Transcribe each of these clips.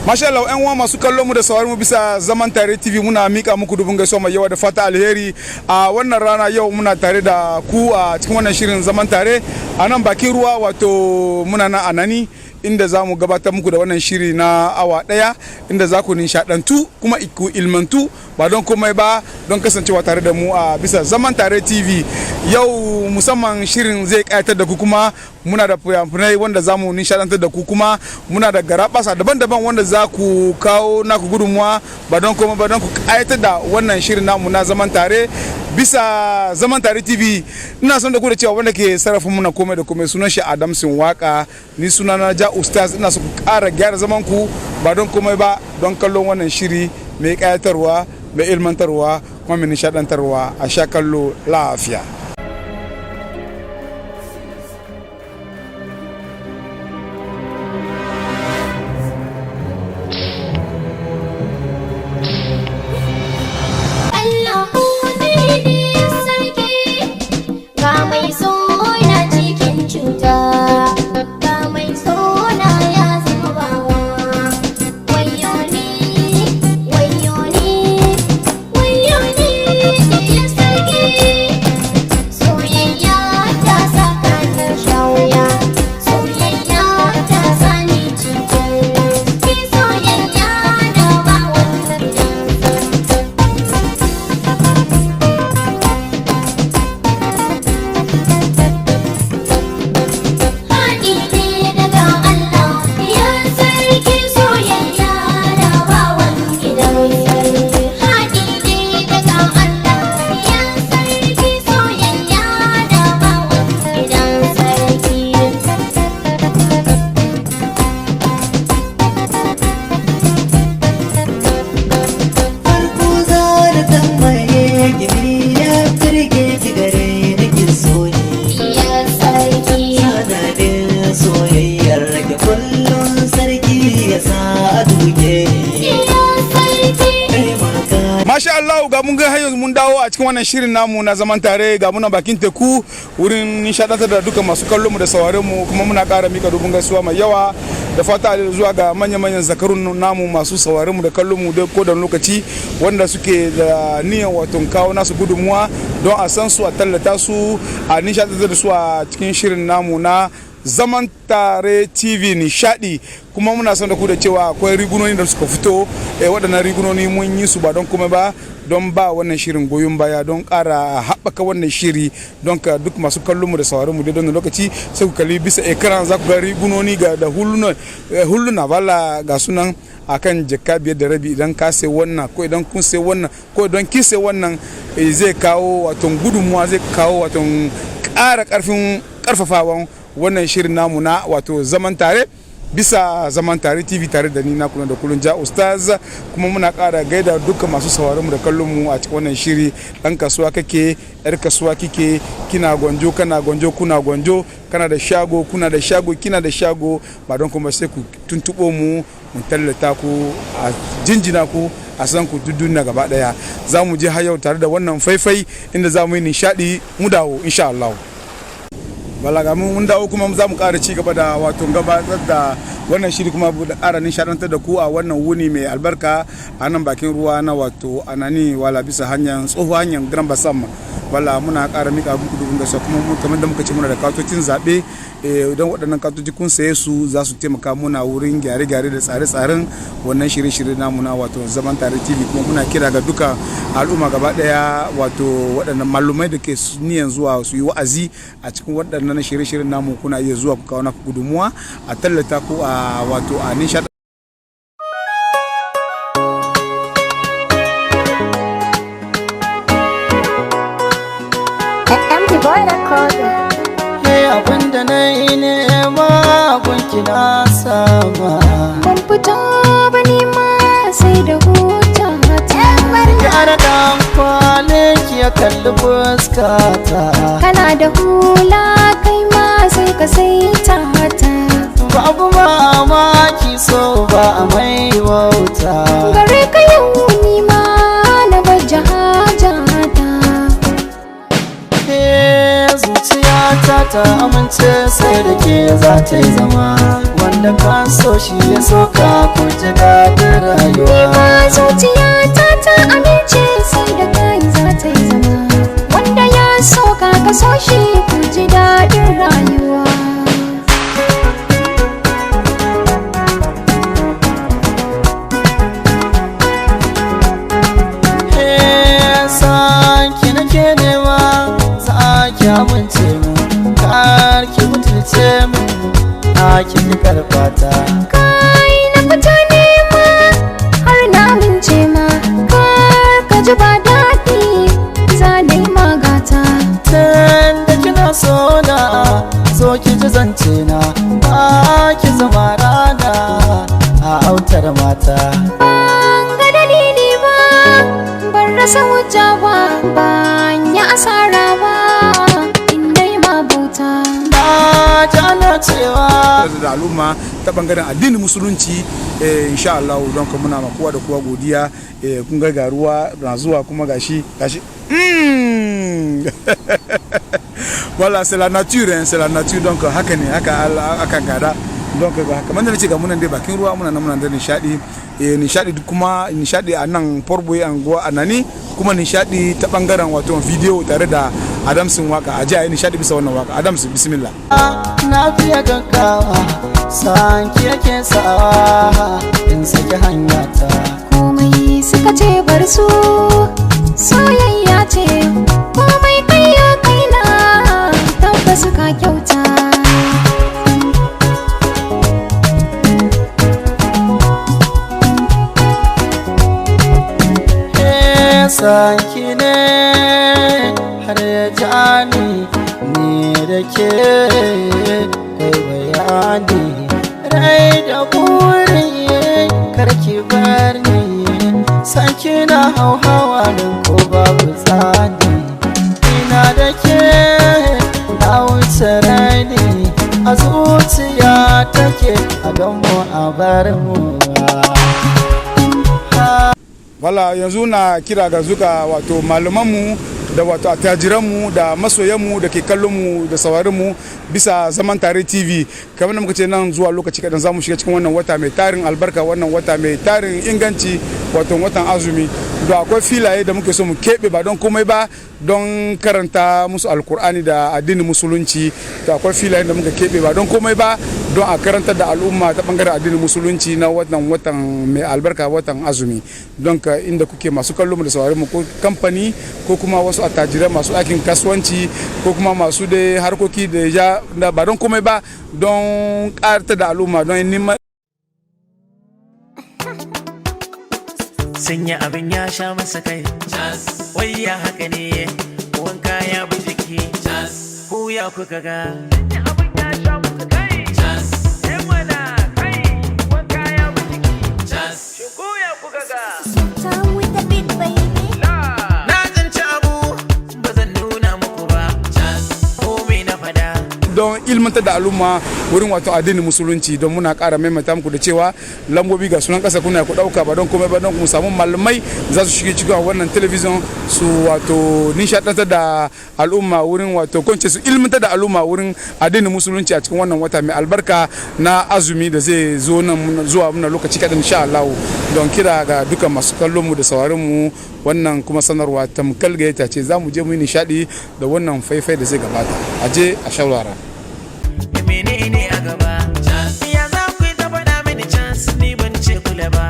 Masha Allah, ƴan uwa masu kallon mu da sauraron mu bisa Zaman Tare TV muna mika muku dubun gaisuwa mai yawa da fata alheri. A wannan rana yau muna tare da ku a cikin wannan shirin Zaman Tare a nan bakin ruwa, wato muna na Anani, inda za mu gabatar muku da wannan shiri na awa daya, inda za ku nishadantu kuma ku ilmantu ba don komai ba don kasancewa tare da mu a bisa Zaman Tare TV. Yau musamman shirin zai kayatar da ku, kuma muna da fina-finai wanda za mu nishadantar da ku, kuma muna da garabasa daban-daban wanda za ku kawo naku gudunmuwa ba don komai ba don ku kayatar da wannan shirin namu na Zaman Tare bisa Zaman Tare TV. Ina son da ku da cewa wanda ke sarrafa muna komai da komai sunan shi Adamsin Waka, ni sunana Ja Ustaz. Ina so ku ƙara gyara zaman ku ba don komai ba don kallon wannan shiri mai kayatarwa, mai ilmantarwa, kuma mai nishadantarwa. A sha kallo lafiya. Masha Allah, ga mun ga yanzu mun dawo a cikin wannan shirin namu na Zaman Tare, ga muna bakin teku wurin nishadantar da duka masu kallon mu da sauraren mu, kuma muna ƙara mika dubun gaisuwa mai yawa da fata zuwa ga manyan zakarun namu masu sauraren mu da kallon mu da kodan lokaci, wanda suke da niyan wato kawo nasu gudunmuwa don a san su, a tallata su, a nishadantar da su a cikin shirin namu na Zaman Tare TV nishadi. Kuma muna son da ku da cewa akwai rigunoni da suka fito, waɗannan rigunoni mun yi su ba don kuma ba don ba wannan shirin goyon baya, don ƙara haɓaka wannan shiri, don ka duk masu kallon mu da sauraron mu da don lokaci sai ku kalli bisa ekran, za ku ga rigunoni ga da hulluna bala ga sunan akan jaka 5.5. idan ka sai wannan, ko idan kun sai wannan, ko idan kin sai wannan, zai kawo wato gudunmuwa, zai kawo wato ƙara ƙarfafawan wannan shirin namu na wato Zaman Tare bisa Zaman Tare TV, tare da ni na kuna da kullun Ja Ustaz. Kuma muna ƙara gaida dukkan masu sauraron mu da kallon mu a cikin wannan shiri. Dan kasuwa kake, yar kasuwa kike, kina gwanjo, kana gwanjo, kuna gwanjo, kana da shago, kuna da shago, kina da shago, ba don kuma sai ku tuntubo mu, mun tallata ku, a jinjina ku, a san ku duniya gaba daya. Za mu je har yau tare da wannan faifai inda za mu yi nishadi. Mu dawo insha Allah. Balaga mun dawo, kuma za mu ƙara ci gaba da wato gabatar da wannan shiri, kuma da ƙara nishadantar da ku a wannan wuni mai albarka a nan bakin ruwa na wato Anani, wala bisa hanyar tsoho hanyar Grand Bassam. Wala muna ƙara mika muku dubun gaisuwa, kuma kamar da muka ce muna da katocin zaɓe, idan waɗannan katoci kun saye su za su taimaka muna wurin gyare-gyare da tsare-tsaren wannan shirye-shirye namu na wato Zaman Tare TV. Kuma muna kira ga duka al'umma gaba ɗaya, wato waɗannan malumai da ke niyan zuwa su yi wa'azi a cikin waɗannan shirye-shiryen namu, kuna iya zuwa ku kawo naku gudunmuwa, a tallata ku a wato a nishaɗa. Abinda na yi nema gunki na sama, ban fito ba nima sai da huta ta. Yara dan kwale ki ya kalli fuskata, kana da hula kai ma sai ka sai ta. Babu mamaki so ba a mai wauta, gare ka yau nima na bajja hajata. zuciyata ta amince sai da ke za ta yi zama. wanda ka so shi ya soka ku ji daɗin rayuwa. Zuciyata ta amince sai da kai za ta yi zama, wanda ya soka ka so shi ku ji daɗin rayuwa. Sanki nake nema za ki amince min, kar ki mutunce min na ki karfata. Kai na fita nema har na amince ma, kar ka ji ba daɗi za na yi magata. Tun da kina so na so ki ji zance na, ba ki zama rana a autar mata. Ban ga dalili ba, ban rasa hujja ba, ban yi asara ba in dai ma bauta. Na ji ana cewa da al'umma ta bangaren addinin musulunci insha Allah don ka muna ma kowa da kowa godiya kun ga ruwa na zuwa kuma gashi voilà c'est la nature hein, c'est la nature donc haka ne haka gada donc kamar da nace ga munan dai bakin ruwa muna da nishadi nishadi kuma nishadi a nan Portboy anguwa anani kuma nishadi ta bangaren wato video tare da Adamsin waka a jiya nishadi bisa wannan waka. Adams bismillah. na fiye gaggawa sanki yake sawa in saki hanyata. Komai suka ce bar su soyayya ce, komai kai ya kaina tabbas ka kyauta. Sanki ne har ya jani ni da ke kai bayani, rai da burin karki bar ni. Sanki na hauhawa nan ko babu tsani, ina da ke na wuce rani, a zuciya take a don mu a bar mu. Wala yanzu na kira ga zuka wato malamanmu da wato attajiranmu da masoyanmu da ke kallonmu da sauraronmu bisa Zaman Tare TV. Kamar da muka ce nan zuwa lokaci kadan zamu shiga cikin wannan wata mai tarin albarka, wannan wata mai tarin inganci, wato watan azumi. Da akwai filaye da muke so mu keɓe ba don komai ba, don karanta musu alkur'ani da addinin musulunci. Da akwai filaye da muka keɓe ba don komai ba, don a karanta da al'umma ta bangaren addinin musulunci na watan mai albarka, watan azumi. Don ka inda kuke masu kallon mu da sauraron mu, ko kamfani ko kuma wasu attajirai masu aikin kasuwanci ko kuma masu da harkoki da ya ba don komai ba, don karta da al'umma, don neman sanya abin ya sha masa kai, wai ya haka ne wanka ya bi jiki, ko ya kuka ga sanya abin ya sha masa kai, mana kai wanka ya bi jiki, ko ya kuka ga na zance abu ba zan nuna muku ba, ko me na fada don ilmantar da al'umma wurin wato addinin musulunci. Don muna ƙara maimaita muku da cewa lambobi ga sunan ƙasa kuna ku ɗauka ba don komai ba, don ku samu malamai za su shige cikin wannan talabijin su wato nishaɗantar da al'umma wurin wato kunce su ilmantar da al'umma wurin addinin musulunci a cikin wannan wata mai albarka na azumi da zai zo nan zuwa muna lokaci kaɗan insha Allah. Don kira ga duka masu kallon mu da sauraron mu, wannan kuma sanarwa tamkal gayyata ce, za mu je mu yi nishaɗi da wannan faifai da zai gabata. Aje a shawarara. menene a gaba, ya za ku yi ta faɗa mini chance, ni ban ce kula ba,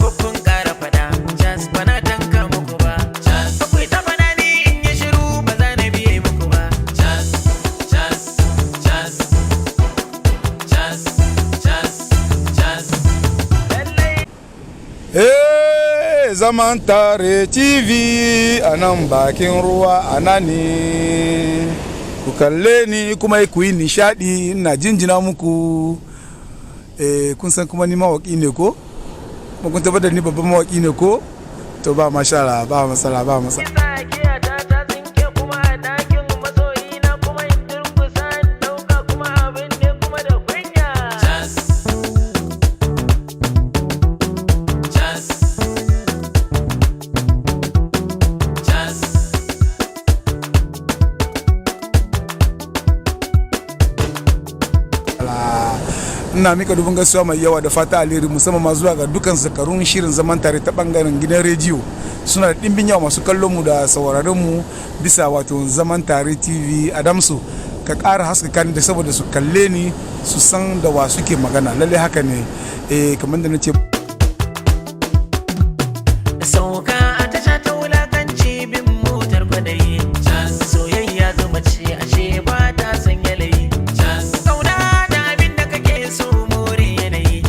ba kun ƙara faɗa chance, ba na tanka muku ba, ba ku yi ta faɗa ni in yi shiru ba za na biye muku ba, Zaman Tare TV a nan bakin ruwa a nan ne. Ku kalle ni kuma ku yi nishadi, ina jinjina muku. Kun san kuma ni mawaki ne ko? Kuma kun tabbatar ni babban mawaki ne ko? To ba mashallah, ba masala, ba masala. ina mika dubin gaisuwa mai yawa da fata alheri musamman ma zuwa ga dukkan zakarun shirin zaman tare ta bangaren gidan rediyo. Suna da dimbin yawa masu kallon mu da sauraron mu bisa wato zaman tare TV. Adamsu ka ƙara haskaka ni da saboda su kalle ni su san da wa suke magana. Lalle haka ne kamar da nace sauka a tasha ta wulakanci bin motar kwadayi soyayya zuma ce ashe ba ta san yalayi kauna da abin da kake so more yanayi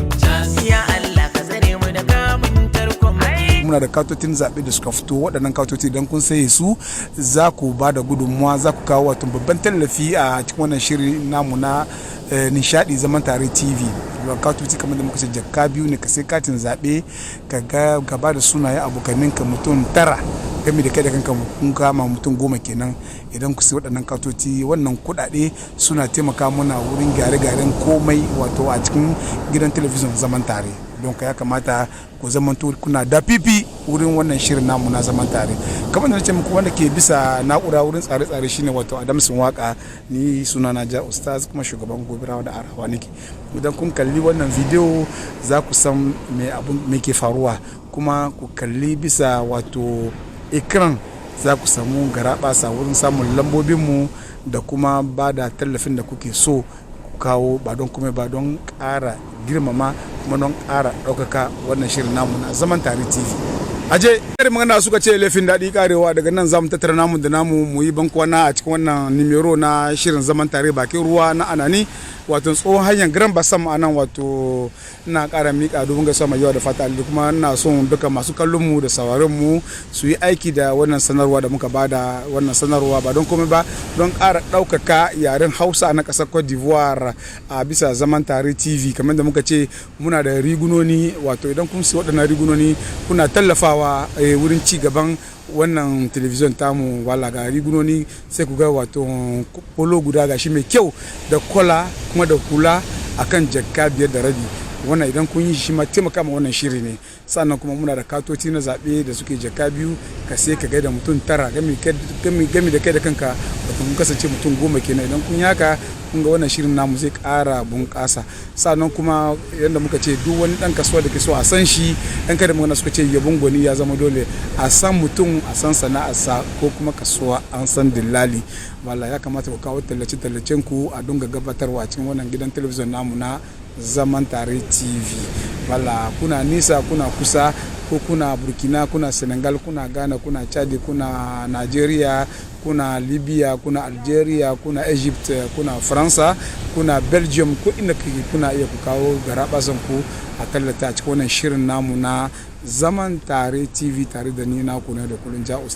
ya Allah ka tsare mu da kamun tarkon mai. Muna da katotin zaɓe da suka fito. Waɗannan katoti idan kun saye su za ku ba da gudunmuwa, za ku kawo wato babban tallafi a cikin wannan shirin namu na nishadi zaman tare TV. Katoci kamar da muka ce jakka biyu ne ka sai katin zaɓe ka ba da sunaye abokaninka mutum 9 game da kai da kanka kun kama mutum 10 kenan. Idan ku sai waɗannan katoci wannan kuɗaɗe suna taimaka mana wurin gyare-gyaren komai wato a cikin gidan talabijin zaman tare. Don ka ya kamata ku zamanto kuna da fifi wurin wannan shirin namu na zaman tare. Kamar da nace muku wanda ke bisa na'ura wurin tsare-tsare shine wato Adamsun Waka, ni sunana Ja Ustaz kuma shugaban Gobirawa da Arawa nake. Idan kun kalli wannan video za ku san me ke faruwa, kuma ku kalli bisa wato ekran za ku samu garabasa wurin samun lambobinmu da kuma ba da tallafin da kuke so ku kawo, ba don kuma ba don ƙara girmama kuma don ƙara ɗaukaka wannan shirin namu na zaman tare TV. Aje kare magana suka ce laifin daɗi karewa. Daga nan zamu tattara namu da namu mu yi bankwana a cikin wannan nimero na shirin zaman tare bakin ruwa na Anani, wato tsohon hanyar Grand Bassam a nan. Wato ina ƙara miƙa dubin gaisuwa mai yawa da fata alheri, kuma ina son duka masu kallon mu da sauraron mu su yi aiki da wannan sanarwa da muka bada. Wannan sanarwa ba don komai ba don ƙara ɗaukaka yaren Hausa na ƙasar Cote d'Ivoire a bisa zaman tare TV. Kamar da muka ce muna da rigunoni, wato idan kun si waɗannan rigunoni kuna tallafawa wurin ci gaban wannan telebijin tamu. Wala ga rigunoni sai ku ga wato polo guda gashi mai kyau da kola kuma da kula akan jakka 5.5. Wannan idan kun yi shi ma taimaka ma wannan shiri ne. Sannan kuma muna da katoci na zaɓe da suke jakka 2 ka sai ka gaida mutum 9 gami da kai da kanka, wato kun kasance mutum 10 kenan. Idan kun yi haka kun ga wannan shirin namu zai ƙara bunƙasa. Sannan kuma yadda muka ce duk wani ɗan kasuwa da ke so a san shi, ɗan kada magana suka ce yabon gwani ya zama dole. A san mutum a san sana'arsa, ko kuma kasuwa an san dillali. Wala ya kamata ku kawo tallace-tallacen ku a dunga gabatarwa cikin wannan gidan talabijin namu na zaman tare TV. Wala kuna nisa kuna kusa, ko kuna Burkina, kuna Senegal, kuna Ghana, kuna Chad, kuna Nigeria, kuna Libya, kuna Algeria, kuna Egypt, kuna Faransa, kuna Belgium, ko inda kuna iya ku kawo garabasan ku a tallata a cikin wannan shirin namu na zaman tare TV tare da ni na kuna da kullun Ja Ustaz.